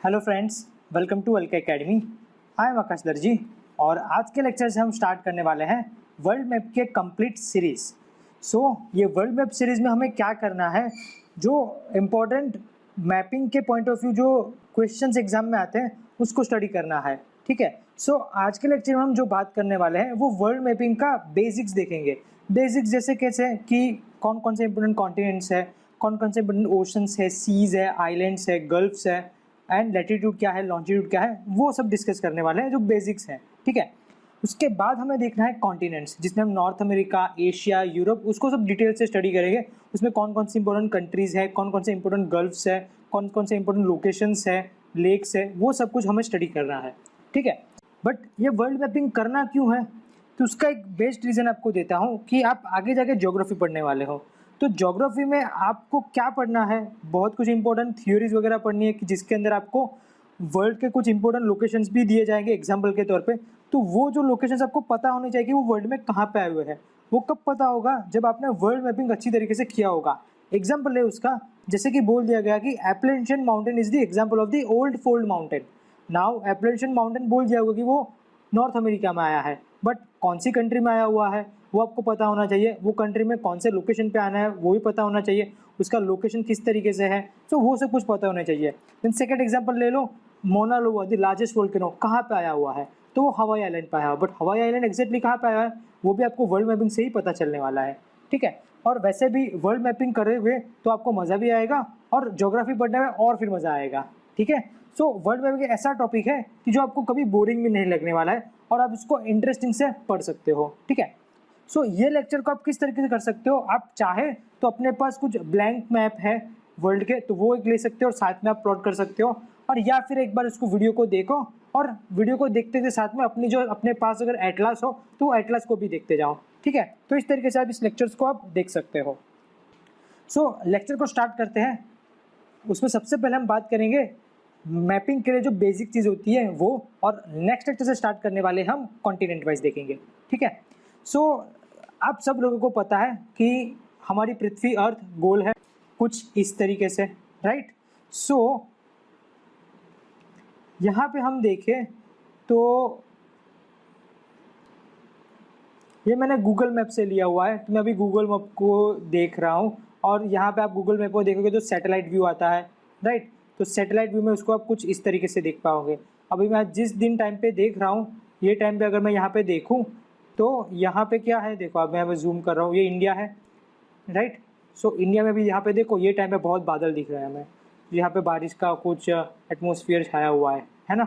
Hello friends, welcome to LK academy. I am Akash Darji और आज के लेक्चर से हम स्टार्ट करने वाले हैं वर्ल्ड मैप के कंप्लीट सीरीज़। ये वर्ल्ड मैप सीरीज़ में हमें क्या करना है, जो इम्पोर्टेंट मैपिंग के पॉइंट ऑफ व्यू जो क्वेश्चंस एग्जाम में आते हैं उसको स्टडी करना है। ठीक है। आज के लेक्चर में हम जो बात करने वाले हैं वो वर्ल्ड मैपिंग का बेसिक्स देखेंगे। बेसिक्स जैसे कैसे कि कौन कौन से इंपोर्टेंट कॉन्टिनेंट्स है, कौन कौन से इंपोर्टेंट ओशंस है, सीज है, आइलैंड्स है, गल्फ्स है, एंड लैटिट्यूड क्या है, लॉन्जिट्यूड क्या है, वो सब डिस्कस करने वाले हैं जो बेसिक्स हैं। ठीक है। उसके बाद हमें देखना है कॉन्टिनेंट्स, जिसमें हम नॉर्थ अमेरिका, एशिया, यूरोप, उसको सब डिटेल से स्टडी करेंगे। उसमें कौन कौन सी इंपॉर्टेंट कंट्रीज़ है, कौन कौन से इंपॉर्टेंट गल्फ्स है, कौन कौन से इंपॉर्टेंट लोकेशंस है, लेक्स है, वो सब कुछ हमें स्टडी करना है। ठीक है। बट ये वर्ल्ड मैपिंग करना क्यों है, तो उसका एक बेस्ट रीज़न आपको देता हूँ कि आप आगे जाके ज्योग्राफी पढ़ने वाले हो। तो ज्योग्राफी में आपको क्या पढ़ना है, बहुत कुछ इंपॉर्टेंट थियोरीज वगैरह पढ़नी है कि जिसके अंदर आपको वर्ल्ड के कुछ इंपॉर्टेंट लोकेशंस भी दिए जाएंगे एग्जाम्पल के तौर पे। तो वो जो लोकेशंस आपको पता होने चाहिए कि वो वर्ल्ड में कहाँ पे आए हुए हैं। वो कब पता होगा, जब आपने वर्ल्ड मैपिंग अच्छी तरीके से किया होगा। एग्जाम्पल है उसका, जैसे कि बोल दिया गया कि Appalachian mountain is the example of the old fold mountain. Now Appalachian mountain बोल दिया होगा कि वो नॉर्थ अमेरिका में आया है, बट कौन सी कंट्री में आया हुआ है वो आपको पता होना चाहिए। वो कंट्री में कौन से लोकेशन पे आना है वो भी पता होना चाहिए। उसका लोकेशन किस तरीके से है, तो वो सब कुछ पता होना चाहिए। देन सेकंड एग्जांपल ले लो, मोना लोआ द लार्जेस्ट वोल्केनो कहाँ पे आया हुआ है, तो वो हवाई आइलैंड पे आया हुआ। बट हवाई आइलैंड एग्जैक्टली कहाँ पे आया है वो भी आपको वर्ल्ड मैपिंग से ही पता चलने वाला है। ठीक है। और वैसे भी वर्ल्ड मैपिंग करे हुए तो आपको मज़ा भी आएगा और ज्योग्राफी पढ़ने में और फिर मज़ा आएगा। ठीक है। वर्ल्ड मैपिंग एक ऐसा टॉपिक है कि जो आपको कभी बोरिंग भी नहीं लगने वाला है और आप इसको इंटरेस्टिंग से पढ़ सकते हो। ठीक है। ये लेक्चर को आप किस तरीके से कर सकते हो, आप चाहे तो अपने पास कुछ ब्लैंक मैप है वर्ल्ड के, तो वो एक ले सकते हो और साथ में आप प्लॉट कर सकते हो। और या फिर एक बार उसको वीडियो को देखो और वीडियो को देखते के साथ में अपनी जो अपने पास अगर एटलास हो तो एटलास को भी देखते जाओ। ठीक है। तो इस तरीके से आप इस लेक्चर्स को आप देख सकते हो। लेक्चर को स्टार्ट करते हैं। उसमें सबसे पहले हम बात करेंगे मैपिंग के लिए जो बेसिक चीज़ होती है वो, और नेक्स्ट लेक्चर से स्टार्ट करने वाले हम कॉन्टिनेंट वाइज देखेंगे। ठीक है। आप सब लोगों को पता है कि हमारी पृथ्वी अर्थ गोल है कुछ इस तरीके से, राइट। यहाँ पे हम देखें तो ये मैंने गूगल मैप से लिया हुआ है, तो मैं अभी गूगल मैप को देख रहा हूँ। और यहाँ पे आप गूगल मैप को देखोगे तो सैटेलाइट व्यू आता है, राइट। तो सैटेलाइट व्यू में उसको आप कुछ इस तरीके से देख पाओगे। अभी मैं जिस दिन टाइम पे देख रहा हूँ, ये टाइम पे अगर मैं यहाँ पे देखूँ तो यहाँ पे क्या है, देखो अब मैं यहाँ पे जूम कर रहा हूँ, ये इंडिया है, राइट। इंडिया में भी यहाँ पे देखो ये टाइम पे बहुत बादल दिख रहा है हमें, यहाँ पे बारिश का कुछ एटमॉस्फेयर छाया हुआ है ना।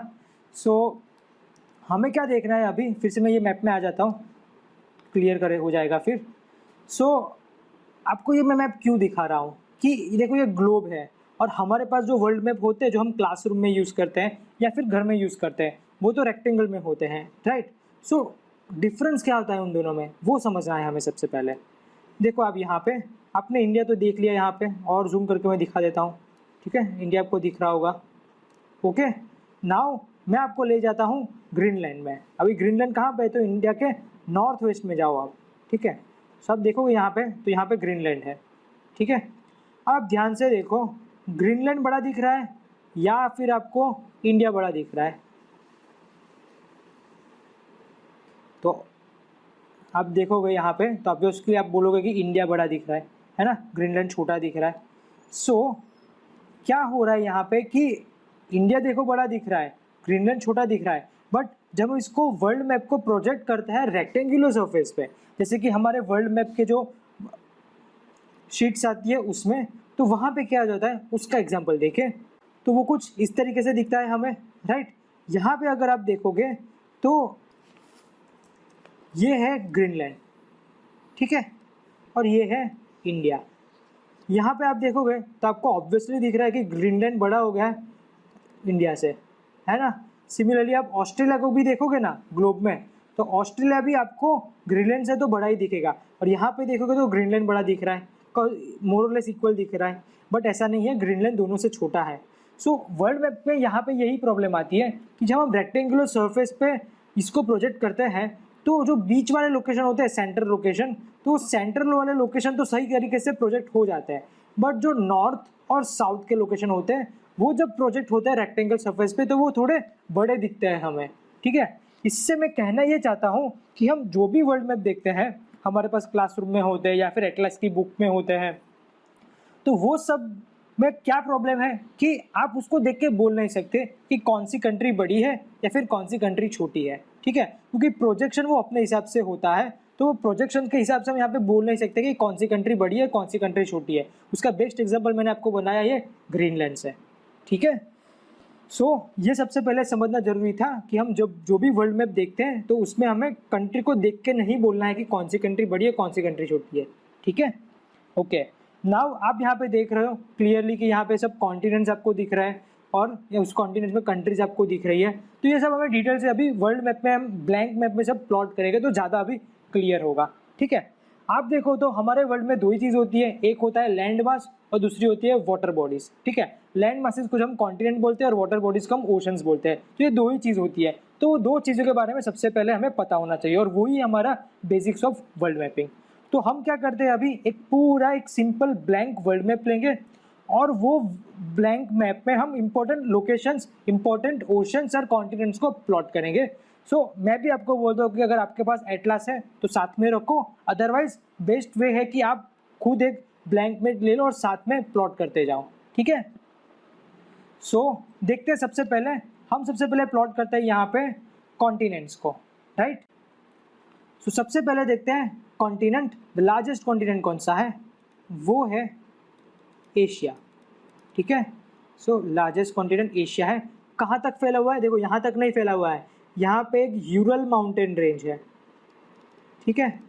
हमें क्या देखना है, अभी फिर से मैं ये मैप में आ जाता हूँ, क्लियर करे हो जाएगा फिर। आपको ये मैं मैप क्यों दिखा रहा हूँ कि देखो ये ग्लोब है और हमारे पास जो वर्ल्ड मैप होते हैं जो हम क्लासरूम में यूज़ करते हैं या फिर घर में यूज़ करते हैं वो तो रेक्टेंगल में होते हैं, राइट। डिफरेंस क्या होता है उन दोनों में वो समझना है हमें सबसे पहले। देखो आप यहाँ पे आपने इंडिया तो देख लिया यहाँ पे, और जूम करके मैं दिखा देता हूँ। ठीक है, इंडिया आपको दिख रहा होगा। ओके, नाउ मैं आपको ले जाता हूँ ग्रीनलैंड में। अभी ग्रीनलैंड कहाँ पे है, तो इंडिया के नॉर्थ वेस्ट में जाओ आप। ठीक है, सब देखोगे यहाँ पे, तो यहाँ पे ग्रीनलैंड है। ठीक है, आप ध्यान से देखो, ग्रीनलैंड बड़ा दिख रहा है या फिर आपको इंडिया बड़ा दिख रहा है, तो आप देखोगे यहाँ पे तो आप उसके लिए आप बोलोगे कि इंडिया बड़ा दिख रहा है ना, ग्रीनलैंड छोटा दिख रहा है। क्या हो रहा है यहाँ पे कि इंडिया देखो बड़ा दिख रहा है, ग्रीनलैंड छोटा दिख रहा है, बट जब इसको वर्ल्ड मैप को प्रोजेक्ट करता है रेक्टेंगुलर सरफेस पे, जैसे कि हमारे वर्ल्ड मैप के जो शीट्स आती है उसमें, तो वहाँ पे क्या हो जाता है, उसका एग्जाम्पल देखें तो वो कुछ इस तरीके से दिखता है हमें, राइट। यहाँ पे अगर आप देखोगे तो ये है ग्रीनलैंड, ठीक है, और ये है इंडिया। यहाँ पे आप देखोगे तो आपको ऑब्वियसली दिख रहा है कि ग्रीनलैंड बड़ा हो गया है इंडिया से, है ना। सिमिलरली आप ऑस्ट्रेलिया को भी देखोगे ना ग्लोब में, तो ऑस्ट्रेलिया भी आपको ग्रीनलैंड से तो बड़ा ही दिखेगा, और यहाँ पे देखोगे तो ग्रीनलैंड बड़ा दिख रहा है, मोर और लेस इक्वल दिख रहा है, बट ऐसा नहीं है, ग्रीनलैंड दोनों से छोटा है। वर्ल्ड मैप में यहाँ पे यही प्रॉब्लम आती है कि जब हम रेक्टेंगुलर सरफेस पे इसको प्रोजेक्ट करते हैं तो जो बीच वाले लोकेशन होते हैं सेंटर लोकेशन, तो सेंट्रल वाले लोकेशन तो सही तरीके से प्रोजेक्ट हो जाते हैं, बट जो नॉर्थ और साउथ के लोकेशन होते हैं वो जब प्रोजेक्ट होता है रेक्टेंगल सरफेस पे तो वो थोड़े बड़े दिखते हैं हमें, ठीक है। इससे मैं कहना ये चाहता हूँ कि हम जो भी वर्ल्ड मैप देखते हैं हमारे पास क्लासरूम में होते हैं या फिर एटलस की बुक में होते हैं, तो वो सब में क्या प्रॉब्लम है कि आप उसको देख के बोल नहीं सकते कि कौन सी कंट्री बड़ी है या फिर कौन सी कंट्री छोटी है, ठीक है, क्योंकि प्रोजेक्शन वो अपने हिसाब से होता है। तो वो प्रोजेक्शन के हिसाब से हम यहाँ पे बोल नहीं सकते कि कौन सी कंट्री बड़ी है कौन सी कंट्री छोटी है। उसका बेस्ट एग्जाम्पल मैंने आपको बनाया ये ग्रीनलैंड से, ठीक है। ये सबसे पहले समझना जरूरी था कि हम जब जो भी वर्ल्ड मैप देखते हैं तो उसमें हमें कंट्री को देख के नहीं बोलना है कि कौन सी कंट्री बड़ी है कौन सी कंट्री छोटी है, ठीक है। ओके, नाउ आप यहाँ पे देख रहे हो क्लियरली कि यहाँ पे सब कॉन्टिनेंट्स आपको दिख रहा है और उस कॉन्टिनेंट में कंट्रीज आपको दिख रही है। तो ये सब हमें डिटेल से अभी वर्ल्ड मैप में हम ब्लैंक मैप में सब प्लॉट करेंगे तो ज़्यादा अभी क्लियर होगा, ठीक है। आप देखो तो हमारे वर्ल्ड में दो ही चीज़ होती है, एक होता है लैंड मास और दूसरी होती है वाटर बॉडीज, ठीक है। लैंड मासेस को हम कॉन्टिनेंट बोलते हैं और वाटर बॉडीज को हम ओशंस बोलते हैं। तो ये दो ही चीज़ होती है, तो वो दो चीज़ों के बारे में सबसे पहले हमें पता होना चाहिए और वही हमारा बेसिक्स ऑफ वर्ल्ड मैपिंग। तो हम क्या करते हैं अभी एक पूरा एक सिंपल ब्लैंक वर्ल्ड मैप लेंगे और वो ब्लैंक मैप में हम इंपॉर्टेंट लोकेशंस, इंपॉर्टेंट ओशंस और कॉन्टिनेंट्स को प्लॉट करेंगे। मैं भी आपको बोलता हूँ कि अगर आपके पास एटलास है तो साथ में रखो, अदरवाइज बेस्ट वे है कि आप खुद एक ब्लैंक मैप ले लो और साथ में प्लॉट करते जाओ, ठीक है। देखते हैं सबसे पहले प्लॉट करते हैं यहाँ पे कॉन्टिनेंट्स को, राइट। सबसे पहले देखते हैं कॉन्टिनेंट, द लार्जेस्ट कॉन्टिनेंट कौन सा है, वो है एशिया, ठीक है। लार्जेस्ट कॉन्टिनेंट एशिया है। कहाँ तक फैला हुआ है, देखो यहाँ तक नहीं फैला हुआ है, यहाँ पे एक यूरल माउंटेन रेंज है, ठीक है।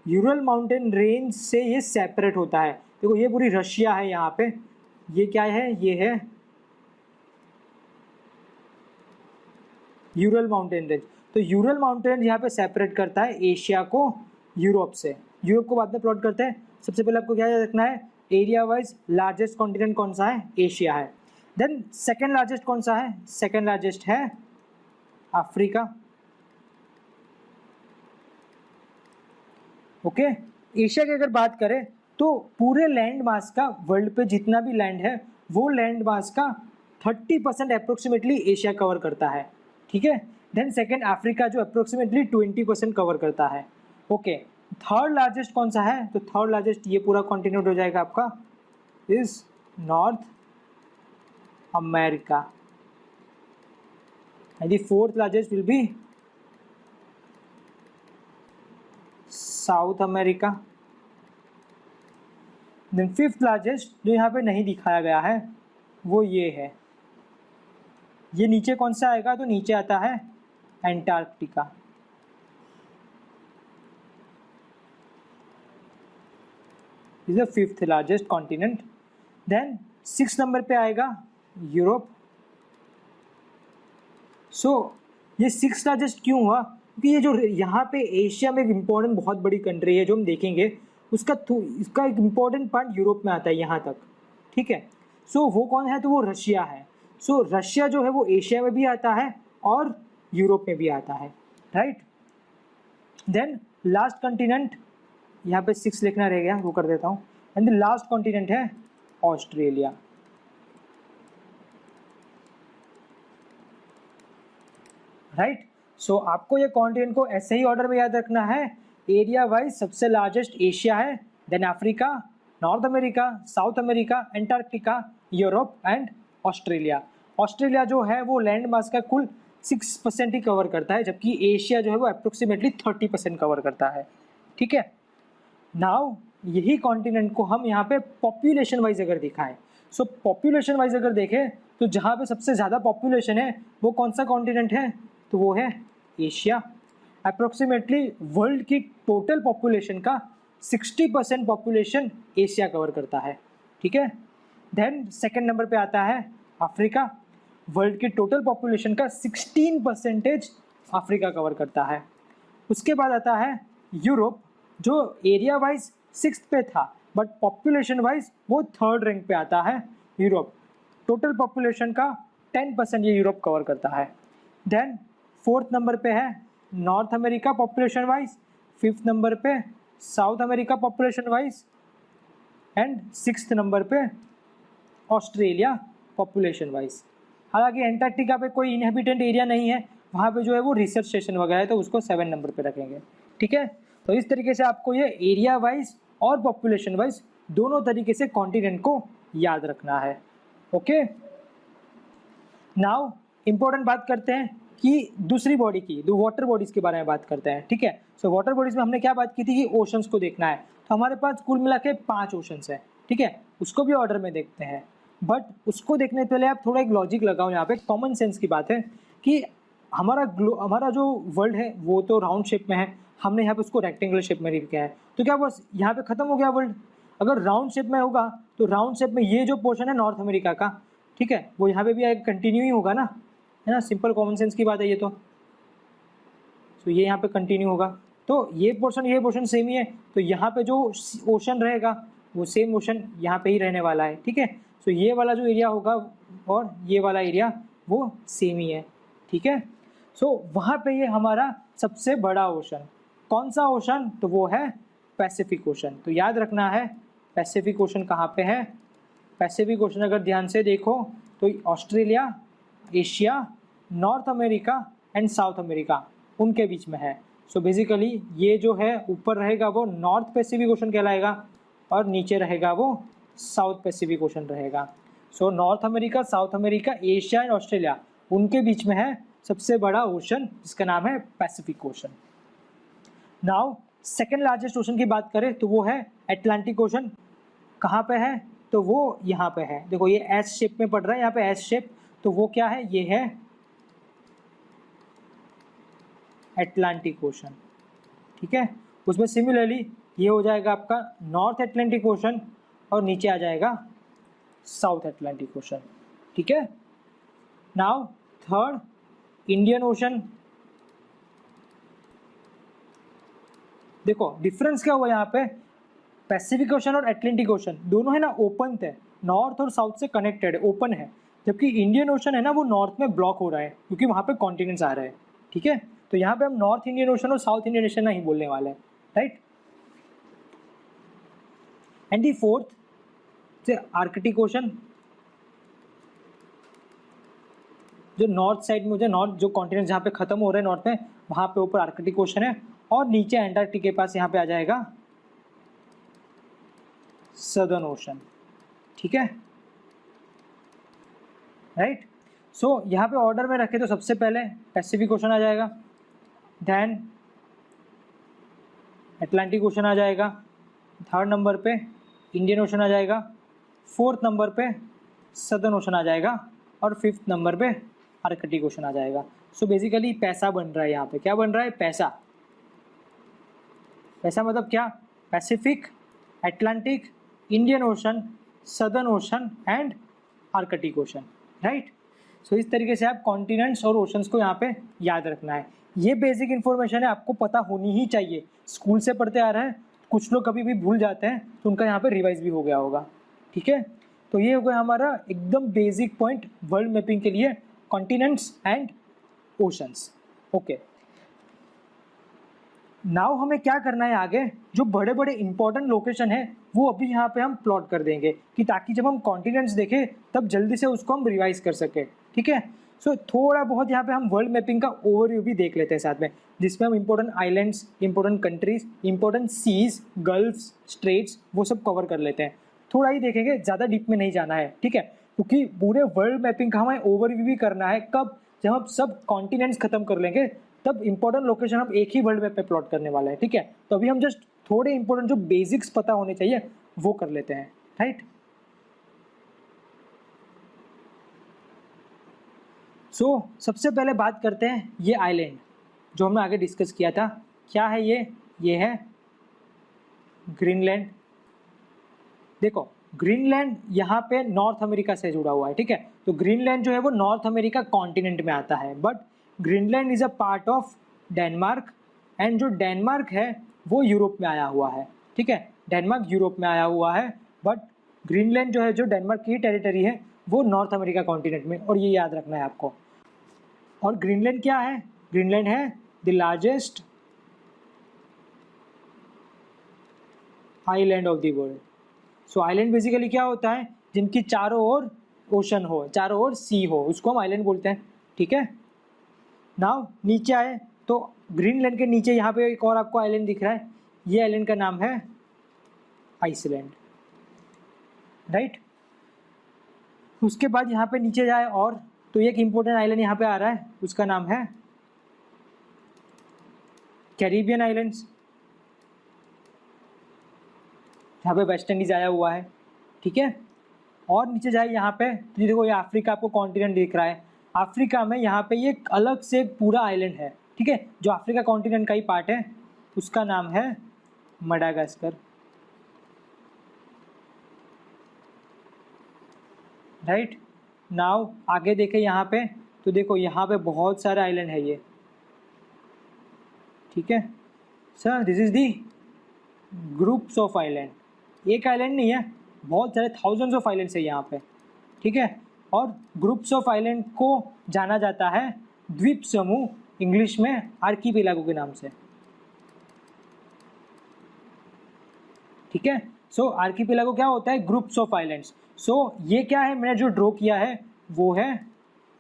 यूरल माउंटेन रेंज से ये सेपरेट होता है। देखो ये पूरी रशिया है, यहाँ पे ये क्या है, ये है यूरल माउंटेन रेंज। तो यूरल माउंटेन यहाँ पे सेपरेट करता है एशिया को यूरोप से। यूरोप को बाद में प्लॉट करते हैं। सबसे पहले आपको क्या याद रखना है, एरिया वाइज लार्जेस्ट कॉन्टिनेंट कौन सा है, एशिया है। देन सेकेंड लार्जेस्ट कौन सा है, सेकेंड लार्जेस्ट है अफ्रीका, ओके। एशिया की अगर बात करें तो पूरे लैंड मास का, वर्ल्ड पे जितना भी लैंड है वो लैंड मास का 30% अप्रोक्सीमेटली एशिया कवर करता है, ठीक है। देन सेकेंड अफ्रीका जो अप्रोक्सीमेटली 20% कवर करता है, ओके। थर्ड लार्जेस्ट कौन सा है, तो थर्ड लार्जेस्ट ये पूरा कॉन्टिनेंट हो जाएगा आपका is north America and the fourth largest will be south America. Then fifth largest जो यहाँ पे नहीं दिखाया गया है वो ये है, ये नीचे कौन सा आएगा, तो नीचे आता है Antarctica. Is the fifth largest continent. Then six number पे आएगा यूरोप। ये सिक्स लार्जेस्ट क्यों हुआ, क्योंकि ये जो यहाँ पे एशिया में एक इम्पॉर्टेंट बहुत बड़ी कंट्री है जो हम देखेंगे, इसका एक इम्पॉर्टेंट पार्ट यूरोप में आता है यहाँ तक, ठीक है। वो कौन है, तो वो रशिया है। रशिया जो है वो एशिया में भी आता है और यूरोप में भी आता है, राइट। देन लास्ट कॉन्टिनेंट, यहाँ पे 6 लिखना रह गया, वो कर देता हूँ। एंड द लास्ट कॉन्टिनेंट है ऑस्ट्रेलिया, राइट। आपको ये कॉन्टिनेंट को ऐसे ही ऑर्डर में याद रखना है। एरिया वाइज सबसे लार्जेस्ट एशिया है, then Africa, north America, south America, Antarctica, Europe and Australia. Australia जो है वो लैंड मास का कुल 6% ही कवर करता है, जबकि एशिया जो है वो अप्रोक्सीमेटली 30% कवर करता है, ठीक है। नाउ यही कॉन्टिनेंट को हम यहाँ पे पॉपुलेशन वाइज अगर दिखाएं, पॉपुलेशन वाइज अगर देखें तो जहाँ पे सबसे ज़्यादा पॉपुलेशन है वो कौन सा कॉन्टिनेंट है, तो वो है एशिया। अप्रोक्सीमेटली वर्ल्ड की टोटल पॉपुलेशन का 60% पॉपुलेशन एशिया कवर करता है, ठीक है। देन सेकेंड नंबर पे आता है अफ्रीका, वर्ल्ड की टोटल पॉपुलेशन का 16% अफ्रीका कवर करता है। उसके बाद आता है यूरोप, जो एरिया वाइज 6th पे था बट पॉपुलेशन वाइज वो 3rd रैंक पे आता है यूरोप। टोटल पॉपुलेशन का 10% ये यूरोप कवर करता है। देन 4th नंबर पे है North America population wise, 5th number पे South America population wise and 6th number पे ऑस्ट्रेलिया पॉपुलेशन वाइज। हालांकि एंटार्क्टिका पे कोई इनहेबिटेंट एरिया नहीं है, वहाँ पे जो है वो रिसर्च स्टेशन वगैरह है, तो उसको 7 नंबर पे रखेंगे। ठीक है, तो इस तरीके से आपको ये एरिया वाइज और पॉपुलेशन वाइज दोनों तरीके से कॉन्टिनेंट को याद रखना है। ओके, नाउ इम्पोर्टेंट बात करते हैं कि दूसरी बॉडी की, दो वाटर बॉडीज़ के बारे में बात करते हैं। ठीक है, सो वाटर बॉडीज़ में हमने क्या बात की थी कि ओशंस को देखना है, तो हमारे पास कुल मिला के 5 ओशंस है। ठीक है, उसको भी ऑर्डर में देखते हैं, बट उसको देखने से पहले आप थोड़ा एक लॉजिक लगाओ। यहाँ पे कॉमन सेंस की बात है कि हमारा जो वर्ल्ड है वो तो राउंड शेप में है, हमने यहाँ पे उसको रेक्टेंगुलर शेप में लिखा है, तो क्या बस यहाँ पे ख़त्म हो गया वर्ल्ड? अगर राउंड शेप में होगा तो राउंड शेप में ये जो पोर्शन है नॉर्थ अमेरिका का, ठीक है, वो यहाँ पे भी कंटिन्यू ही होगा ना, है ना, सिंपल कॉमन सेंस की बात है ये तो ये यहाँ पे कंटिन्यू होगा, तो ये पोर्शन सेम ही है, तो यहाँ पे जो ओशन रहेगा वो सेम ओशन यहाँ पे ही रहने वाला है। ठीक है, तो ये वाला जो एरिया होगा और ये वाला एरिया वो सेम ही है। ठीक है, सो वहाँ पे ये हमारा सबसे बड़ा ओशन, कौन सा ओशन? तो वो है पैसिफिक ओशन। तो याद रखना है पैसिफिक ओशन कहाँ पे है। पैसिफिक ओशन अगर ध्यान से देखो तो Australia, Asia, north America and south America उनके बीच में है। सो बेसिकली ये जो है ऊपर रहेगा वो नॉर्थ पैसिफिक ओशन कहलाएगा और नीचे रहेगा वो साउथ पैसिफिक ओशन रहेगा। So north America, south America, Asia and Australia उनके बीच में है सबसे बड़ा ओशन जिसका नाम है Pacific ocean. Now second largest ocean की बात करें तो वो है अटलांटिक ओशन। कहाँ पे है? तो वो यहाँ पे है, देखो ये एस शेप में पड़ रहा है यहाँ पे, एस शेप, तो वो क्या है? ये है अटलांटिक ओशन। ठीक है, उसमें सिमिलरली ये हो जाएगा आपका नॉर्थ अटलांटिक ओशन और नीचे आ जाएगा साउथ अटलांटिक ओशन। ठीक है, नाउ थर्ड इंडियन ओशन। देखो डिफरेंस क्या हुआ यहाँ पे, पैसिफिक ओशन और अटलांटिक ओशन दोनों है ना ओपन थे, नॉर्थ और साउथ से कनेक्टेड है, ओपन है, जबकि इंडियन ओशन है ना वो नॉर्थ में ब्लॉक हो रहा है क्योंकि वहाँ पे कॉन्टिनेंट्स आ रहे हैं। ठीक है, तो यहाँ पे हम नॉर्थ इंडियन ओशन और साउथ इंडियन ओशन नहीं बोलने वाले हैं, right. And the fourth Arctic ocean, जो नॉर्थ साइड में, जो नॉर्थ जो कॉन्टिनेंट जहाँ पे खत्म हो रहे हैं नॉर्थ में, वहाँ पे ऊपर आर्कटिक ओशन है और नीचे एंटार्क्टिक के पास यहाँ पे आ जाएगा सदर्न ओशन। ठीक है, राइट। सो यहाँ पे ऑर्डर में रखे तो सबसे पहले पैसिफिक ओशन आ जाएगा, देन अटलांटिक ओशन आ जाएगा, थर्ड नंबर पे इंडियन ओशन आ जाएगा, फोर्थ नंबर पे सदर्न ओशन आ जाएगा और फिफ्थ नंबर पे आर्कटिक ओशन आ जाएगा। सो बेसिकली पैसा बन रहा है यहाँ पे, क्या बन रहा है? पैसा। पैसा मतलब क्या? Pacific, Atlantic, Indian Ocean, Southern Ocean and Arctic Ocean, right. So इस तरीके से आप कॉन्टिनेंट्स और ओशंस को यहाँ पे याद रखना है। ये बेसिक इन्फॉर्मेशन है, आपको पता होनी ही चाहिए, स्कूल से पढ़ते आ रहे हैं, कुछ लोग कभी भी भूल जाते हैं तो उनका यहाँ पे रिवाइज भी हो गया होगा। ठीक है, तो ये हो गया हमारा एकदम बेसिक पॉइंट वर्ल्ड मैपिंग के लिए, continents and oceans. Okay, now हमें क्या करना है आगे, जो बड़े बड़े इंपॉर्टेंट लोकेशन है वो अभी यहाँ पे हम प्लॉट कर देंगे कि ताकि जब हम कॉन्टिनेंट्स देखें तब जल्दी से उसको हम रिवाइज कर सकें। ठीक है, सो थोड़ा बहुत यहाँ पे हम वर्ल्ड मैपिंग का ओवरव्यू भी देख लेते हैं साथ में, जिसमें हम important islands, important countries, important seas, gulfs, straits वो सब कवर कर लेते हैं। थोड़ा ही देखेंगे, ज़्यादा डीप में नहीं जाना है। ठीक है, क्योंकि पूरे वर्ल्ड मैपिंग का हमें ओवरव्यू भी करना है, कब? जब हम सब कॉन्टिनेंट्स खत्म कर लेंगे तब इंपॉर्टेंट लोकेशन हम एक ही वर्ल्ड मैप पे प्लॉट करने वाला है। ठीक है, तो अभी हम जस्ट थोड़े इंपॉर्टेंट जो बेसिक्स पता होने चाहिए वो कर लेते हैं, राइट। सो सबसे पहले बात करते हैं ये आइलैंड जो हमने आगे डिस्कस किया था, क्या है ये है ग्रीनलैंड। देखो ग्रीनलैंड यहाँ पे नॉर्थ अमेरिका से जुड़ा हुआ है। ठीक है, तो ग्रीनलैंड जो है वो नॉर्थ अमेरिका कॉन्टिनेंट में आता है, but Greenland is a part of Denmark, and जो डेनमार्क है वो यूरोप में आया हुआ है। ठीक है, डेनमार्क यूरोप में आया हुआ है, बट ग्रीनलैंड जो है, जो डेनमार्क की टेरिटरी है, वो नॉर्थ अमेरिका कॉन्टिनेंट में, और ये याद रखना है आपको। और ग्रीनलैंड क्या है? ग्रीनलैंड है the largest island of the world. So island basically क्या होता है, जिनकी चारों ओर ओशन हो, चारों ओर सी हो, उसको हम आइलैंड बोलते हैं। ठीक है, नाउ नीचे आए तो ग्रीनलैंड के नीचे यहाँ पे एक और आपको आइलैंड दिख रहा है, ये आइलैंड का नाम है आइसलैंड, राइट। उसके बाद यहाँ पे नीचे जाए और तो एक इम्पोर्टेंट आइलैंड यहाँ पे आ रहा है, उसका नाम है कैरिबियन आइलैंड्स, यहाँ पे वेस्ट इंडीज आया हुआ है। ठीक है, और नीचे जाए यहाँ पे तो देखो ये अफ्रीका आपको कॉन्टिनेंट दिख रहा है, अफ्रीका में यहाँ पे ये अलग से एक पूरा आइलैंड है। ठीक है, जो अफ्रीका कॉन्टिनेंट का ही पार्ट है, उसका नाम है मडागास्कर, राइट। नाउ आगे देखें यहाँ पे तो देखो यहाँ पे बहुत सारे आइलैंड है ये। ठीक है sir, this is the groups of island, एक आइलैंड नहीं है, बहुत सारे थाउजेंड्स ऑफ आइलैंड्स है यहाँ पे। ठीक है, और ग्रुप्स ऑफ आइलैंड को जाना जाता है द्वीप समूह, इंग्लिश में आर्कीपेलागो के नाम से। ठीक है, सो आर्कीपेलागो क्या होता है, ग्रुप्स ऑफ आइलैंड्स। सो ये क्या है, मैंने जो ड्रॉ किया है वो है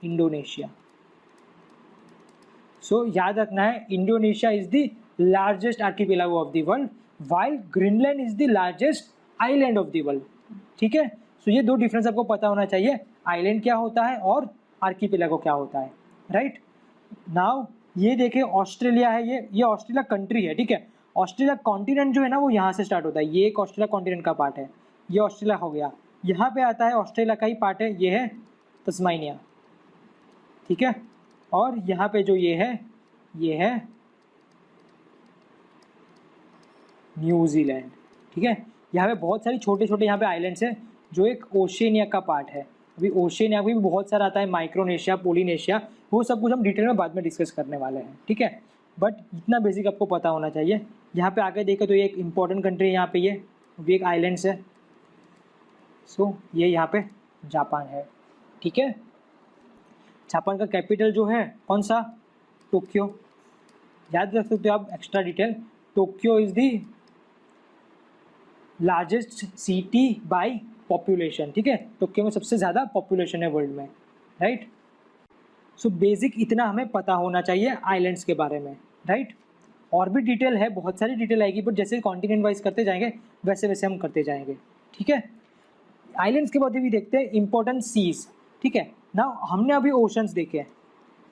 इंडोनेशिया। सो याद रखना है, Indonesia is the largest archipelago of the world, while Greenland is the largest island of the world. ठीक है, सो ये दो डिफरेंस आपको पता होना चाहिए, आइलैंड क्या होता है और आर्कीपेलागो क्या होता है, राइट। नाउ ये देखिए ऑस्ट्रेलिया है, ये ऑस्ट्रेलिया कंट्री है। ठीक है, ऑस्ट्रेलिया कॉन्टिनेंट जो है ना वो यहाँ से स्टार्ट होता है, ये एक ऑस्ट्रेलिया कॉन्टिनेंट का पार्ट है, ये ऑस्ट्रेलिया हो गया। यहाँ पे आता है ऑस्ट्रेलिया का ही पार्ट है, ये है तस्मानिया। ठीक है, और यहाँ पे जो ये है न्यूजीलैंड। ठीक है, यहाँ पे बहुत सारी छोटे छोटे यहाँ पे आइलैंड्स हैं जो एक ओशिनिया का पार्ट है। अभी ओशिनिया भी बहुत सारा आता है, माइक्रोनेशिया, पोलिनेशिया, वो सब कुछ हम डिटेल में बाद में डिस्कस करने वाले हैं। ठीक है, बट इतना बेसिक आपको पता होना चाहिए। यहाँ पे आगे देखें तो ये एक इम्पॉर्टेंट कंट्री है, यहाँ पे ये भी एक आइलैंड्स है। सो ये यहाँ पे जापान है। ठीक है, जापान का कैपिटल जो है कौन सा, टोक्यो। याद रख सकते हो आप extra detail, Tokyo is the largest city by population. ठीक है, टोक्यो में सबसे ज़्यादा पॉपुलेशन है वर्ल्ड में, राइट। सो बेसिक इतना हमें पता होना चाहिए आइलैंड्स के बारे में, राइट। और भी डिटेल है, बहुत सारी डिटेल आएगी, बट जैसे कॉन्टिनेंट वाइज करते जाएंगे वैसे वैसे हम करते जाएंगे। ठीक है, आइलैंड्स के बाद भी देखते हैं इंपॉर्टेंट सीज। ठीक है, ना हमने अभी ओशंस देखे,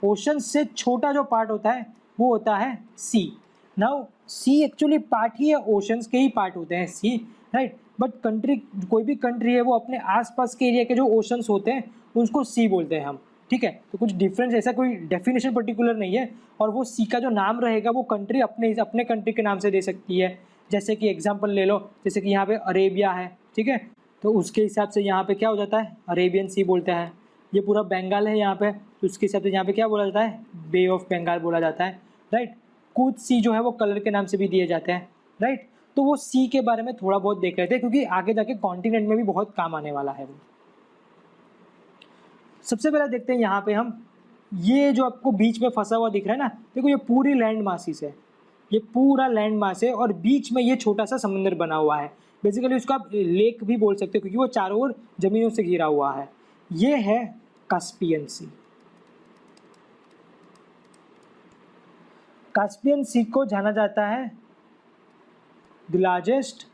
ओशन से छोटा जो पार्ट होता है वो होता है सी। नाउ सी एक्चुअली पार्ट ही है, ओशंस के ही पार्ट होते हैं सी, राइट। बट कंट्री, कोई भी कंट्री है वो अपने आसपास के एरिया के जो ओशंस होते हैं उसको सी बोलते हैं हम। ठीक है, तो कुछ डिफरेंस, ऐसा कोई डेफिनेशन पर्टिकुलर नहीं है, और वो सी का जो नाम रहेगा वो कंट्री अपने कंट्री के नाम से दे सकती है। जैसे कि एग्जांपल ले लो, जैसे कि यहाँ पे अरेबिया है। ठीक है, तो उसके हिसाब से यहाँ पे क्या हो जाता है, अरेबियन सी बोलते हैं। ये पूरा बंगाल है यहाँ पे, तो उसके हिसाब से यहाँ पे क्या बोला जाता है, बे ऑफ बंगाल बोला जाता है, राइट। कुछ सी जो है वो कलर के नाम से भी दिए जाते हैं, राइट। तो वो सी के बारे में थोड़ा बहुत देख रहे थे, क्योंकि आगे जाके कॉन्टिनेंट में भी बहुत काम आने वाला है वो। सबसे पहले देखते हैं यहाँ पे हम, ये जो आपको बीच में फंसा हुआ दिख रहा है ना, देखो ये पूरी लैंड मासिस है, ये पूरा लैंड मास है, और बीच में ये छोटा सा समुंदर बना हुआ है। बेसिकली उसको आप लेक भी बोल सकते हो, क्योंकि वो चारों ओर जमीनों से घिरा हुआ है। ये है कास्पियन सी। कास्पियन सी को जाना जाता है the largest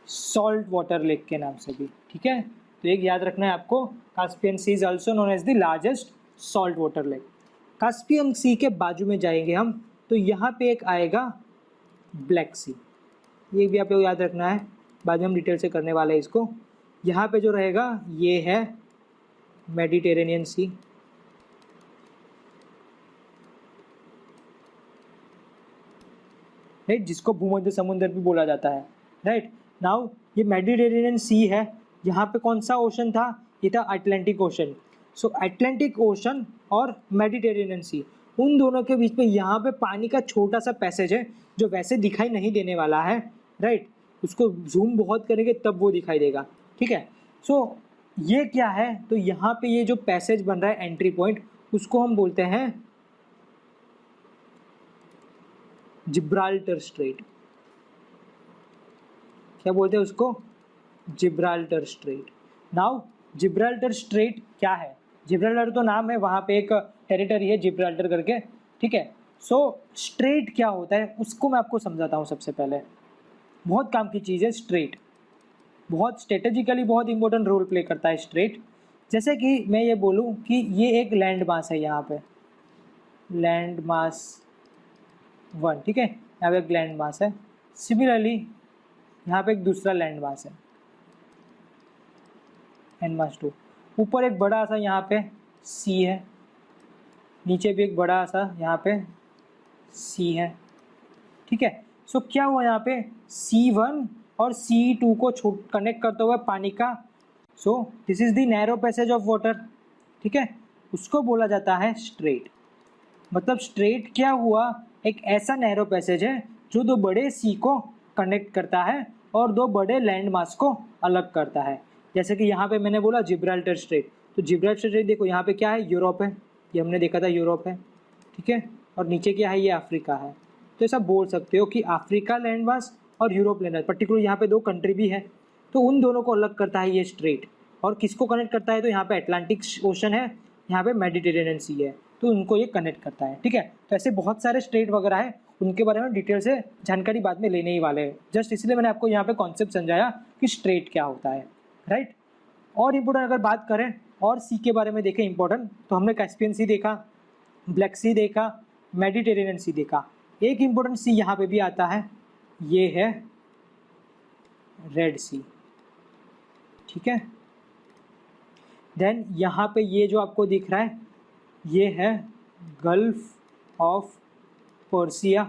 salt water lake के नाम से भी। ठीक है, तो एक याद रखना है आपको, Caspian Sea is also known as the largest salt water lake. Caspian Sea के बाजू में जाएंगे हम तो यहाँ पे एक आएगा ब्लैक सी, ये भी आपको याद रखना है, बाद में हम डिटेल से करने वाले हैं इसको। यहाँ पे जो रहेगा ये है मेडिटेरेनियन सी, राइट, जिसको भूमध्य समुद्र भी बोला जाता है, राइट। नाउ ये मेडिटेरेनियन सी है, यहाँ पे कौन सा ओशन था, ये था अटलांटिक ओशन। सो अटलांटिक ओशन और मेडिटेरेनियन सी, उन दोनों के बीच में यहाँ पे पानी का छोटा सा पैसेज है, जो वैसे दिखाई नहीं देने वाला है, राइट। उसको जूम बहुत करेंगे तब वो दिखाई देगा। ठीक है, सो ये क्या है, तो यहाँ पे ये जो पैसेज बन रहा है एंट्री पॉइंट, उसको हम बोलते हैं जिब्राल्टर स्ट्रेट, क्या बोलते हैं उसको, Gibraltar straight. Now Gibraltar straight क्या है, जिब्राल्टर तो नाम है, वहाँ पे एक टेरिटरी है जिब्राल्टर करके, ठीक है। सो स्ट्रेट क्या होता है उसको मैं आपको समझाता हूँ। सबसे पहले बहुत काम की चीज़ है स्ट्रेट, बहुत स्ट्रेटेजिकली बहुत इंपॉर्टेंट रोल प्ले करता है स्ट्रेट। जैसे कि मैं ये बोलूँ कि ये एक लैंड मास है, यहाँ पे लैंड मास 1, ठीक है, यहाँ पे एक लैंड मास है। सिमिलरली यहाँ पे एक दूसरा लैंड मास है लैंड मास 2, ऊपर एक बड़ा सा यहाँ पे सी है, नीचे भी एक बड़ा सा यहाँ पे सी है, ठीक है। सो क्या हुआ यहाँ पे C1 और C2 को कनेक्ट करते हुए पानी का, so this is the narrow passage of water, ठीक है, उसको बोला जाता है स्ट्रेट। मतलब स्ट्रेट क्या हुआ, एक ऐसा नैरो पैसेज है जो दो बड़े सी को कनेक्ट करता है और दो बड़े लैंड मास को अलग करता है। जैसे कि यहाँ पे मैंने बोला जिब्राल्टर स्ट्रेट, तो जिब्राल्टर स्ट्रेट देखो यहाँ पे क्या है, यूरोप है, ये हमने देखा था यूरोप है, ठीक है, और नीचे क्या है, ये अफ्रीका है। तो ऐसा बोल सकते हो कि अफ्रीका लैंड मास और यूरोप लैंड मास, पर्टिकुलर यहाँ पे दो कंट्री भी है, तो उन दोनों को अलग करता है ये स्ट्रेट। और किसको कनेक्ट करता है, तो यहाँ पे अटलांटिक ओशन है, यहाँ पे मेडिटेरेनियन सी है, तो उनको ये कनेक्ट करता है, ठीक है। तो ऐसे बहुत सारे स्ट्रेट वगैरह है, उनके बारे में डिटेल से जानकारी बाद में लेने ही वाले हैं। जस्ट इसलिए मैंने आपको यहाँ पे कॉन्सेप्ट समझाया कि स्ट्रेट क्या होता है, राइट। और इम्पोर्टेंट अगर बात करें और सी के बारे में देखें इम्पोर्टेंट, तो हमने कैस्पियन सी देखा, ब्लैक सी देखा, मेडिटेरेनियन सी देखा। एक इम्पोर्टेंट सी यहाँ पे भी आता है, ये है रेड सी, ठीक है। देन यहाँ पे ये जो आपको दिख रहा है, ये है gulf of Persia,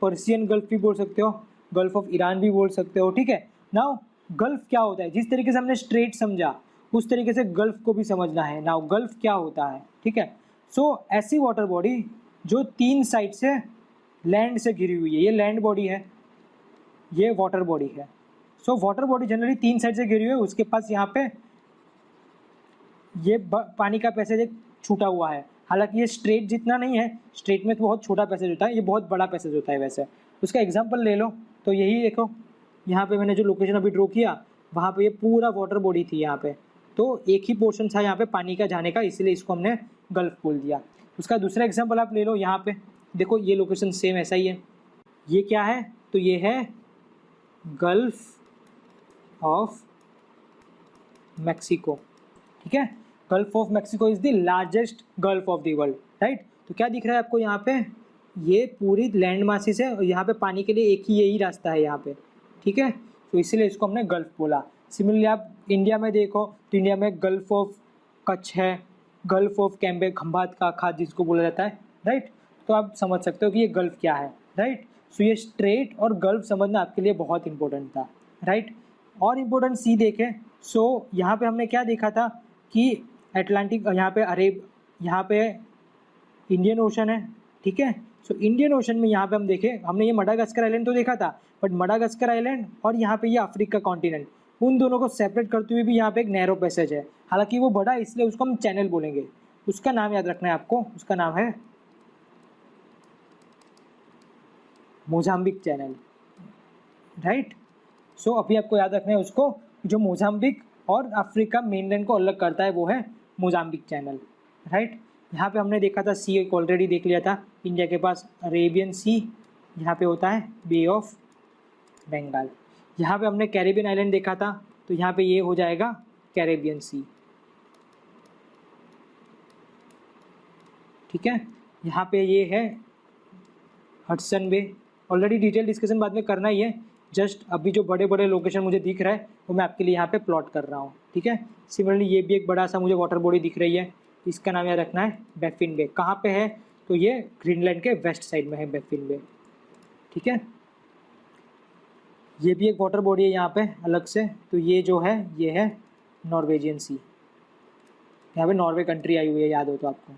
Persian gulf भी बोल सकते हो, गल्फ ऑफ ईरान भी बोल सकते हो, ठीक है। नाउ गल्फ क्या होता है, जिस तरीके से हमने स्ट्रेट समझा उस तरीके से गल्फ को भी समझना है। नाउ गल्फ क्या होता है, ठीक है। सो ऐसी वाटर बॉडी जो 3 साइड से लैंड से घिरी हुई है, ये लैंड बॉडी है, ये वाटर बॉडी है। So water body generally 3 side से घिरी हुई है, उसके पास यहाँ पे ये पानी का पैसेज एक छूटा हुआ है। हालांकि ये स्ट्रेट जितना नहीं है, स्ट्रेट में तो बहुत छोटा पैसेज होता है, ये बहुत बड़ा पैसेज होता है वैसे। उसका एग्जांपल ले लो तो यही देखो, यहाँ पे मैंने जो लोकेशन अभी ड्रॉ किया वहाँ पे ये पूरा वाटर बॉडी थी यहाँ पे, तो एक ही पोर्शन था यहाँ पे पानी का जाने का, इसलिए इसको हमने गल्फ बोल दिया। उसका दूसरा एग्जाम्पल आप ले लो, यहाँ पे देखो ये लोकेशन सेम ऐसा ही है, ये क्या है, तो ये है गल्फ ऑफ मैक्सिको, ठीक है। Gulf of Mexico is the largest gulf of the world, right. तो क्या दिख रहा है आपको यहाँ पे, ये पूरी लैंड मासिस है और यहाँ पे पानी के लिए एक ही यही रास्ता है यहाँ पे, ठीक है। तो इसीलिए इसको हमने गल्फ बोला। सिमिलरली आप इंडिया में देखो तो इंडिया में गल्फ ऑफ कच्छ है, गल्फ ऑफ कैम्बे खंभात का खाद जिसको बोला जाता है, राइट। तो आप समझ सकते हो कि ये गल्फ क्या है, राइट। सो ये स्ट्रेट और गल्फ समझना आपके लिए बहुत इंपॉर्टेंट था, राइट। और इम्पोर्टेंट सी देखें, सो यहाँ पे हमने क्या देखा था कि अटलांटिक, यहाँ पे अरेब, यहाँ पे इंडियन ओशन है, ठीक है। सो इंडियन ओशन में यहाँ पे हम देखें, हमने ये मडागास्कर आइलैंड तो देखा था, बट मडागास्कर आइलैंड और यहाँ पे ये अफ्रीका कॉन्टिनेंट, उन दोनों को सेपरेट करते हुए भी यहाँ पे एक नैरो पैसेज है। हालांकि वो बड़ा है इसलिए उसको हम चैनल बोलेंगे, उसका नाम याद रखना है आपको, उसका नाम है मोजाम्बिक चैनल, राइट। सो अभी आपको याद रखना है उसको, जो मोजाम्बिक और अफ्रीका मेनलैंड को अलग करता है वो है मोजाम्बिक चैनल, राइट। यहाँ पे हमने देखा था सी एक ऑलरेडी देख लिया था, इंडिया के पास अरेबियन सी, यहाँ पे होता है बे ऑफ बंगाल। यहाँ पे हमने कैरेबियन आइलैंड देखा था, तो यहाँ पे ये हो जाएगा कैरेबियन सी, ठीक है। यहाँ पे ये है Hudson bay, already detail discussion बाद में करना ही है, जस्ट अभी जो बड़े बड़े लोकेशन मुझे दिख रहा है वो मैं आपके लिए यहाँ पे प्लॉट कर रहा हूँ, ठीक है। सिमिलरली ये भी एक बड़ा सा मुझे वाटर बॉडी दिख रही है, इसका नाम याद रखना है बैफिन बे। कहाँ पे है, तो ये ग्रीनलैंड के वेस्ट साइड में है बैफिन बे, ठीक है। ये भी एक वाटर बॉडी है यहाँ पे अलग से, तो ये जो है ये है नॉर्वेजियन सी, यहाँ पे नॉर्वे कंट्री आई हुई है, याद हो तो आपको।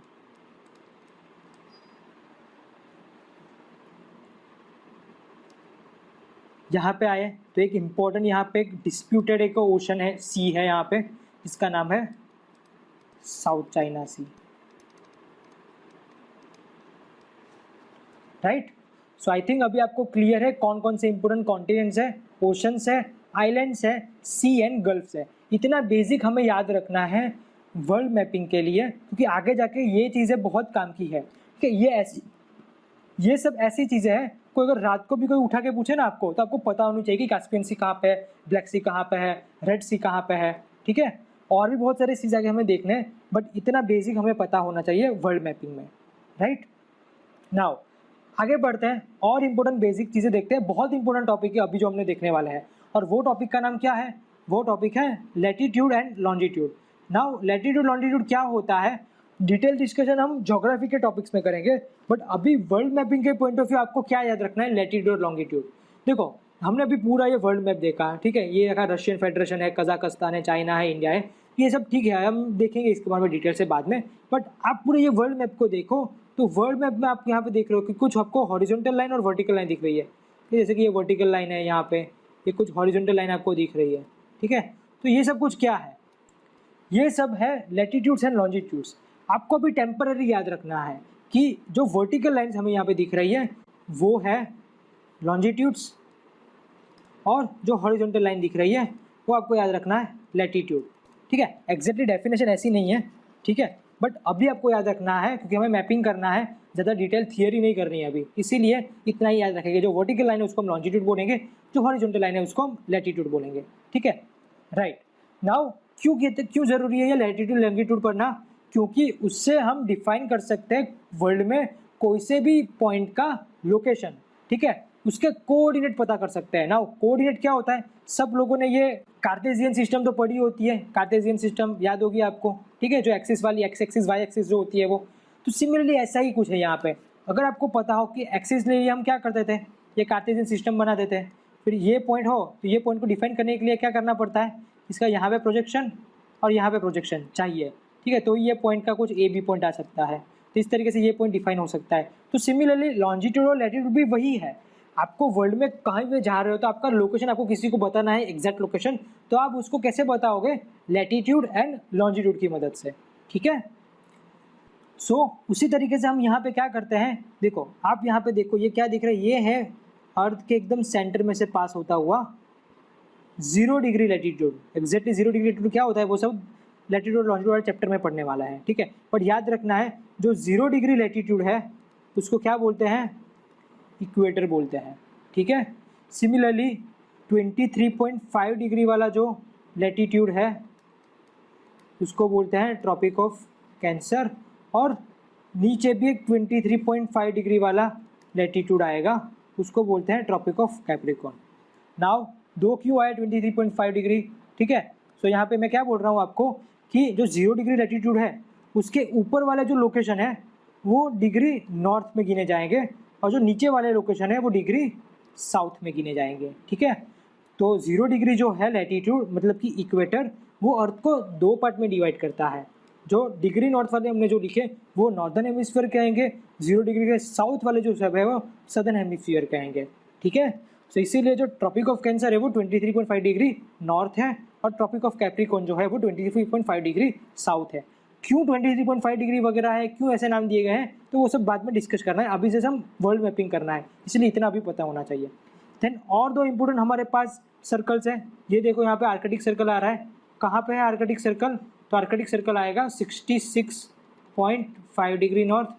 यहाँ पे आए तो एक इम्पोर्टेंट यहाँ पे एक डिस्प्यूटेड एक ओशन है, सी है यहाँ पे, इसका नाम है south China sea, right. So I think अभी आपको क्लियर है कौन कौन से इंपॉर्टेंट कॉन्टिनेंट्स है, ओशंस है, आइलैंड्स है, सी एंड गल्फ्स है। इतना बेसिक हमें याद रखना है वर्ल्ड मैपिंग के लिए, क्योंकि आगे जाके ये चीज़ें बहुत काम की है कि ये सब ऐसी चीज़ें हैं, कोई अगर रात को भी कोई उठा के पूछे ना आपको, तो आपको पता होनी चाहिए कि कैस्पियन सी कहाँ पे है, ब्लैक सी कहाँ पे है, रेड सी कहाँ पे है, ठीक है। और भी बहुत सारे चीज़ आगे हमें देखने हैं, बट इतना बेसिक हमें पता होना चाहिए वर्ल्ड मैपिंग में, राइट। नाउ आगे बढ़ते हैं और इम्पोर्टेंट बेसिक चीज़ें देखते हैं। बहुत इंपॉर्टेंट टॉपिक है अभी जो हमने देखने वाला है, और वो टॉपिक का नाम क्या है? वो टॉपिक है latitude and longitude. Now latitude longitude क्या होता है, डिटेल डिस्कशन हम ज्योग्राफी के टॉपिक्स में करेंगे, बट अभी वर्ल्ड मैपिंग के पॉइंट ऑफ व्यू आपको क्या याद रखना है, लैटिट्यूड और लॉन्जिट्यूड। देखो हमने अभी पूरा ये वर्ल्ड मैप देखा, ठीक है, ये देखा रशियन फेडरेशन है, कजाकिस्तान है, चाइना है, इंडिया है, ये सब ठीक है, हम देखेंगे इसके बारे में डिटेल से बाद में। बट आप पूरे ये वर्ल्ड मैप को देखो, तो वर्ल्ड मैप में आप यहाँ पे देख रहे हो कि कुछ आपको हॉरिजॉन्टल लाइन और वर्टिकल लाइन दिख रही है, जैसे कि ये वर्टिकल लाइन है यहाँ पे, ये कुछ हॉरिजॉन्टल लाइन आपको दिख रही है, ठीक है। तो ये सब कुछ क्या है, ये सब है लैटिट्यूड्स एंड लॉन्जिट्यूड्स। आपको भी टेम्पररी याद रखना है कि जो वर्टिकल लाइन्स हमें यहाँ पे दिख रही है वो है लॉन्जिट्यूड्स, और जो हॉरिजॉन्टल लाइन दिख रही है वो आपको याद रखना है लैटिट्यूड, ठीक है। एग्जैक्टली डेफिनेशन ऐसी नहीं है, ठीक है, बट अभी आपको याद रखना है क्योंकि हमें मैपिंग करना है, ज़्यादा डिटेल थियरी नहीं करनी है अभी, इसीलिए इतना ही याद रखेंगे। जो वर्टिकल लाइन है उसको हम लॉन्जिट्यूड बोलेंगे, जो हॉरिजॉन्टल लाइन है उसको हम लैटिट्यूड बोलेंगे, ठीक है, राइट। नाउ क्यों ज़रूरी है ये लैटिट्यूड लॉन्जिट्यूड पढ़ना, क्योंकि उससे हम डिफाइन कर सकते हैं वर्ल्ड में कोई से भी पॉइंट का लोकेशन, ठीक है, उसके कोऑर्डिनेट पता कर सकते हैं। नाउ कोऑर्डिनेट क्या होता है, सब लोगों ने ये कार्टेशियन सिस्टम तो पढ़ी होती है, कार्टेशियन सिस्टम याद होगी आपको, ठीक है, जो एक्सिस वाली एक्स एक्सिस वाई एक्सिस जो होती है वो, तो सिमिलरली ऐसा ही कुछ है यहाँ पे। अगर आपको पता हो कि एक्सिस ले लिए हम क्या करते थे, ये कार्टेशियन सिस्टम बना देते हैं, फिर ये पॉइंट हो तो ये पॉइंट को डिफाइन करने के लिए क्या करना पड़ता है, इसका यहाँ पे प्रोजेक्शन और यहाँ पे प्रोजेक्शन चाहिए, ठीक है, तो ये पॉइंट का कुछ ए बी पॉइंट आ सकता है, तो इस तरीके से ये पॉइंट डिफाइन हो सकता है। तो सिमिलरली लॉन्जिट्यूड और लैटिट्यूड भी वही है, आपको वर्ल्ड में कहीं भी जा रहे हो तो आपका लोकेशन आपको किसी को बताना है, एग्जैक्ट लोकेशन, तो आप उसको कैसे बताओगे, लैटिट्यूड एंड लॉन्जिट्यूड की मदद से, ठीक है। सो उसी तरीके से हम यहाँ पे क्या करते हैं, देखो आप यहाँ पे देखो ये क्या दिख रहा है, ये है अर्थ के एकदम सेंटर में से पास होता हुआ 0 degree latitude. Exactly 0 degree latitude क्या होता है वो सब लैटिट्यूड लॉन्जिट्यूड वाले चैप्टर में पढ़ने वाला है, ठीक है। पर याद रखना है जो 0 डिग्री लैटिट्यूड है उसको क्या बोलते हैं, इक्वेटर बोलते हैं, ठीक है। सिमिलरली 23.5 डिग्री वाला जो लैटिट्यूड है उसको बोलते हैं ट्रॉपिक ऑफ कैंसर, और नीचे भी एक 23.5 डिग्री वाला लैटिट्यूड आएगा उसको बोलते हैं ट्रॉपिक ऑफ कैप्रिकॉर्न। नाउ दो क्यों आया 23.5 डिग्री, ठीक है। सो यहाँ पे मैं क्या बोल रहा हूँ आपको कि जो 0 डिग्री लैटिट्यूड है उसके ऊपर वाले जो लोकेशन है वो डिग्री नॉर्थ में गिने जाएंगे, और जो नीचे वाले लोकेशन है वो डिग्री साउथ में गिने जाएंगे, ठीक है। तो 0 डिग्री जो है लैटिट्यूड मतलब कि इक्वेटर, वो अर्थ को 2 पार्ट में डिवाइड करता है। जो डिग्री नॉर्थ वाले हमने जो लिखे वो नॉर्दर्न हेमिस्फीयर कहेंगे, 0 डिग्री के साउथ वाले जो सब है वो सदर्न हेमिस्फीयर कहेंगे, ठीक है। तो इसीलिए जो ट्रॉपिक ऑफ कैंसर है वो 23.5 डिग्री नॉर्थ है, और ट्रॉपिक ऑफ कैप्रिकॉर्न जो है वो 23.5 डिग्री साउथ है। क्यों 23.5 डिग्री वगैरह है, क्यों ऐसे नाम दिए गए हैं, तो वो सब बाद में डिस्कस करना है, अभी से हम वर्ल्ड मैपिंग करना है, इसलिए इतना भी पता होना चाहिए। देन और 2 इंपॉर्टेंट हमारे पास सर्कल्स हैं, ये देखो यहाँ पे आर्कटिक सर्कल आ रहा है, कहाँ पे है आर्कटिक सर्कल, तो आर्कटिक सर्कल आएगा 66.5 डिग्री नॉर्थ,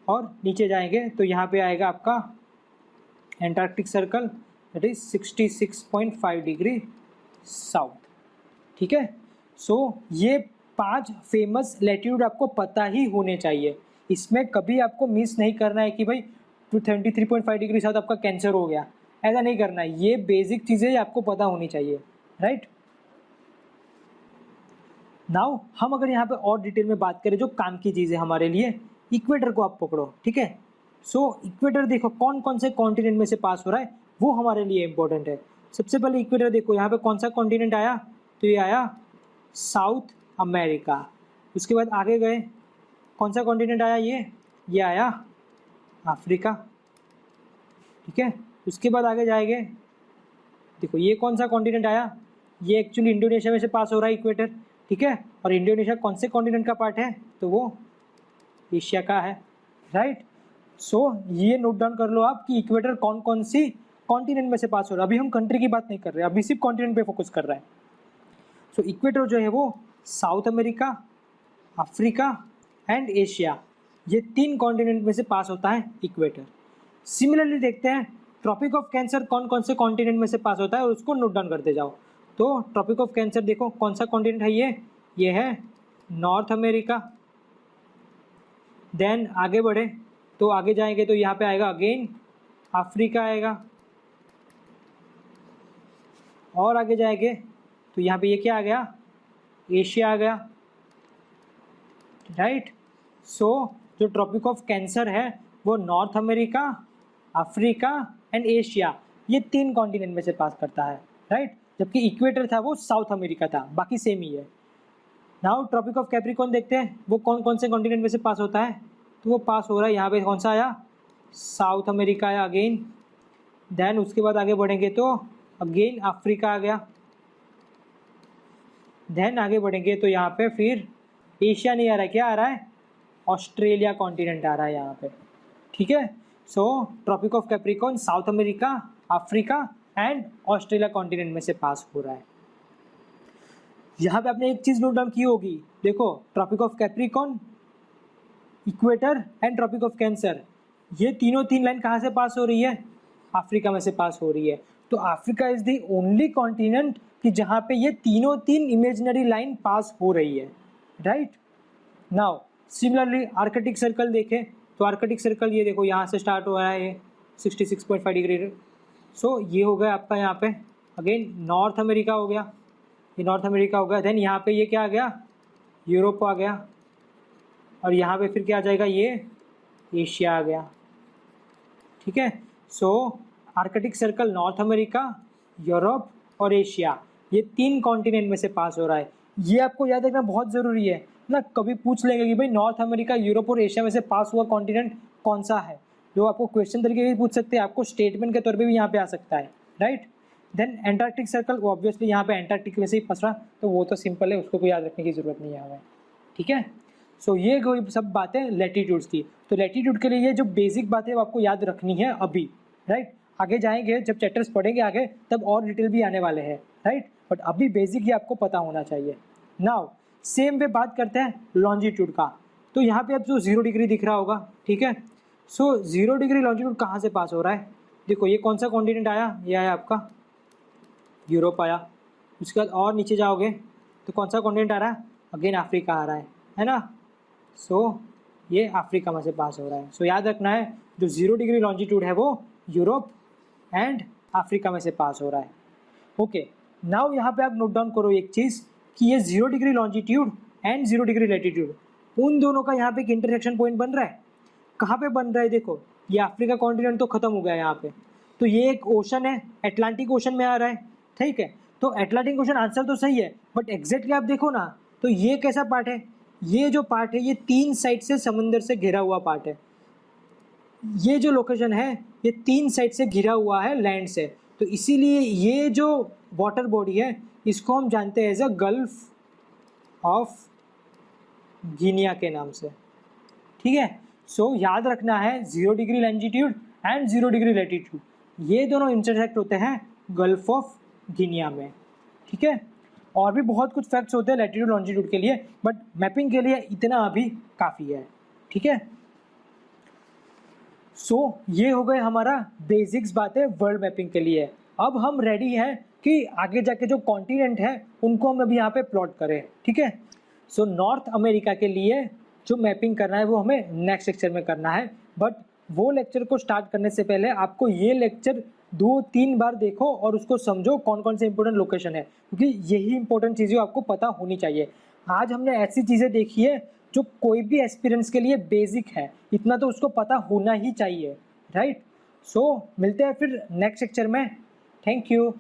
और नीचे जाएंगे तो यहाँ पे आएगा आपका Antarctic circle that is 66.5 degree south, ठीक है। सो ये 5 फेमस लैटिट्यूड आपको पता ही होने चाहिए, इसमें कभी आपको मिस नहीं करना है कि भाई 23.5 डिग्री साउथ आपका कैंसर हो गया, ऐसा नहीं करना है, ये बेसिक चीज़ें आपको पता होनी चाहिए, राइट। नाउ हम अगर यहाँ पे और डिटेल में बात करें जो काम की चीज़ है हमारे लिए, इक्वेटर को आप पकड़ो, ठीक है। सो इक्वेटर देखो कौन कौन से कॉन्टिनेंट में से पास हो रहा है वो हमारे लिए इंपॉर्टेंट है। सबसे पहले इक्वेटर देखो यहाँ पे कौन सा कॉन्टिनेंट आया, तो ये आया साउथ अमेरिका। उसके बाद आगे गए कौन सा कॉन्टिनेंट आया, ये आया अफ्रीका, ठीक है। उसके बाद आगे जाएंगे, देखो ये कौन सा कॉन्टिनेंट आया, ये एक्चुअली इंडोनेशिया में से पास हो रहा है इक्वेटर, ठीक है। और इंडोनेशिया कौन से कॉन्टिनेंट का पार्ट है, तो वो एशिया का है, राइट। सो ये नोट डाउन कर लो आप कि इक्वेटर कौन कौन सी कॉन्टिनेंट में से पास हो रहा है। अभी हम कंट्री की बात नहीं कर रहे, अभी सिर्फ कॉन्टिनेंट पे फोकस कर रहा है। सो इक्वेटर जो है वो south America, Africa and Asia, ये 3 कॉन्टिनेंट में से पास होता है इक्वेटर। सिमिलरली देखते हैं ट्रॉपिक ऑफ कैंसर कौन कौन से कॉन्टिनेंट में से पास होता है और उसको नोट डाउन करते जाओ। तो ट्रॉपिक ऑफ कैंसर देखो कौन सा कॉन्टिनेंट है, ये है नॉर्थ अमेरिका। देन आगे बढ़े तो आगे जाएंगे तो यहाँ पे आएगा अगेन अफ्रीका आएगा, और आगे जाएंगे तो यहाँ पे ये क्या आ गया, एशिया आ गया, राइट। सो जो ट्रॉपिक ऑफ कैंसर है वो north America, Africa and Asia, ये 3 कॉन्टिनेंट में से पास करता है, राइट। जबकि इक्वेटर था वो साउथ अमेरिका था, बाकी सेम ही है। नाउ ट्रॉपिक ऑफ कैप्रिकॉर्न देखते हैं वो कौन कौन से कॉन्टिनेंट में से पास होता है। तो वो पास हो रहा है यहाँ पे, कौन सा आया, साउथ अमेरिका आया अगेन। देन उसके बाद आगे बढ़ेंगे तो अगेन अफ्रीका आ गया। देन आगे बढ़ेंगे तो यहाँ पे फिर एशिया नहीं आ रहा है, क्या आ रहा है, ऑस्ट्रेलिया कॉन्टिनेंट आ रहा है यहाँ पे, ठीक है। So Tropic of Capricorn South America, Africa and Australia continent में से पास हो रहा है। यहाँ पे आपने एक चीज़ नोट डाउन की होगी, देखो tropic of Capricorn, equator and tropic of cancer, ये तीनों 3 लाइन कहाँ से पास हो रही है, अफ्रीका में से पास हो रही है। तो Africa is the only continent कि जहाँ पे ये तीनों 3 इमेजिनरी लाइन पास हो रही है, right. Now similarly Arctic circle देखें तो आर्कटिक सर्कल ये देखो यहाँ से स्टार्ट हो रहा है, ये 66.5 डिग्री। सो ये हो गया आपका यहाँ पे अगेन नॉर्थ अमेरिका हो गया, ये नॉर्थ अमेरिका हो गया। देन यहाँ पे ये क्या आ गया, यूरोप आ गया, और यहाँ पे फिर क्या आ जाएगा, ये एशिया आ गया, ठीक है। So Arctic Circle North America, Europe और एशिया, ये 3 कॉन्टिनेंट में से पास हो रहा है। ये आपको याद रखना बहुत ज़रूरी है ना, कभी पूछ लेंगे कि भाई नॉर्थ अमेरिका, यूरोप और एशिया में से पास हुआ कॉन्टिनेंट कौन सा है, जो आपको क्वेश्चन तरीके भी पूछ सकते हैं, आपको स्टेटमेंट के तौर पे भी यहाँ पे आ सकता है, राइट। देन एंटार्क्टिक सर्कल, वो ऑब्वियसली यहाँ पे एंटार्क्टिक में से ही फंस रहा, तो वो तो सिंपल है, उसको कोई याद रखने की ज़रूरत नहीं है हमें, ठीक है। सो ये कोई सब बातें लैटिट्यूड्स की। तो लैटिट्यूड के लिए ये जो बेसिक बातें वो आपको याद रखनी है अभी, राइट। आगे जाएंगे जब चैप्टर्स पढ़ेंगे आगे तब और डिटेल भी आने वाले हैं, राइट। बट अभी बेसिक ये आपको पता होना चाहिए। नाउ सेम वे बात करते हैं लॉन्जिट्यूड का। तो यहाँ पे अब जो 0 डिग्री दिख रहा होगा, ठीक है। सो 0 डिग्री लॉन्जिट्यूड कहाँ से पास हो रहा है, देखो ये कौन सा कॉन्टिनेंट आया, ये आया आपका यूरोप आया। उसके बाद और नीचे जाओगे तो कौन सा कॉन्टिनेंट आ रहा है, अगेन अफ्रीका आ रहा है ना। सो ये अफ्रीका में से पास हो रहा है। सो याद रखना है जो 0 डिग्री लॉन्जिट्यूड है वो यूरोप एंड अफ्रीका में से पास हो रहा है। ओके, नाउ यहाँ पे आप नोट डाउन करो एक चीज़ कि ये 0 degree longitude and 0 degree latitude, उन दोनों का यहाँ पे एक इंटरसेक्शन पॉइंट बन रहा है। कहाँ पे बन रहा है, देखो ये अफ्रीका कॉन्टिनेंट तो खत्म हो गया यहाँ पे, तो ये एक ओशन है, अटलांटिक ओशन में आ रहा है, ठीक है। तो अटलांटिक ओशन आंसर तो सही है, बट एग्जैक्टली आप देखो ना तो ये कैसा पार्ट है, ये जो पार्ट है ये 3 साइड से समंदर से घिरा हुआ पार्ट है। ये जो लोकेशन है ये 3 साइड से घिरा हुआ है लैंड से, तो इसीलिए ये जो वाटर बॉडी है इसको हम जानते हैं as a gulf of Guinea के नाम से, ठीक है। सो याद रखना है 0 degree longitude and 0 degree latitude, ये दोनों इंटरसेक्ट होते हैं गल्फ ऑफ गिनिया में, ठीक है। और भी बहुत कुछ फैक्ट्स होते हैं लैटिट्यूड लॉन्जिट्यूड के लिए, बट मैपिंग के लिए इतना अभी काफ़ी है, ठीक है। सो ये हो गए हमारा बेसिक्स बातें वर्ल्ड मैपिंग के लिए। अब हम रेडी हैं कि आगे जाके जो कॉन्टिनेंट है उनको हम अभी यहाँ पे प्लॉट करें, ठीक है। सो नॉर्थ अमेरिका के लिए जो मैपिंग करना है वो हमें नेक्स्ट लेक्चर में करना है, बट वो लेक्चर को स्टार्ट करने से पहले आपको ये लेक्चर 2-3 बार देखो और उसको समझो कौन कौन से इंपॉर्टेंट लोकेशन है, क्योंकि यही इंपॉर्टेंट चीज़ें आपको पता होनी चाहिए। आज हमने ऐसी चीज़ें देखी है जो कोई भी एक्सपीरियंस के लिए बेसिक है, इतना तो उसको पता होना ही चाहिए, राइट। सो मिलते हैं फिर नेक्स्ट लेक्चर में, थैंक यू।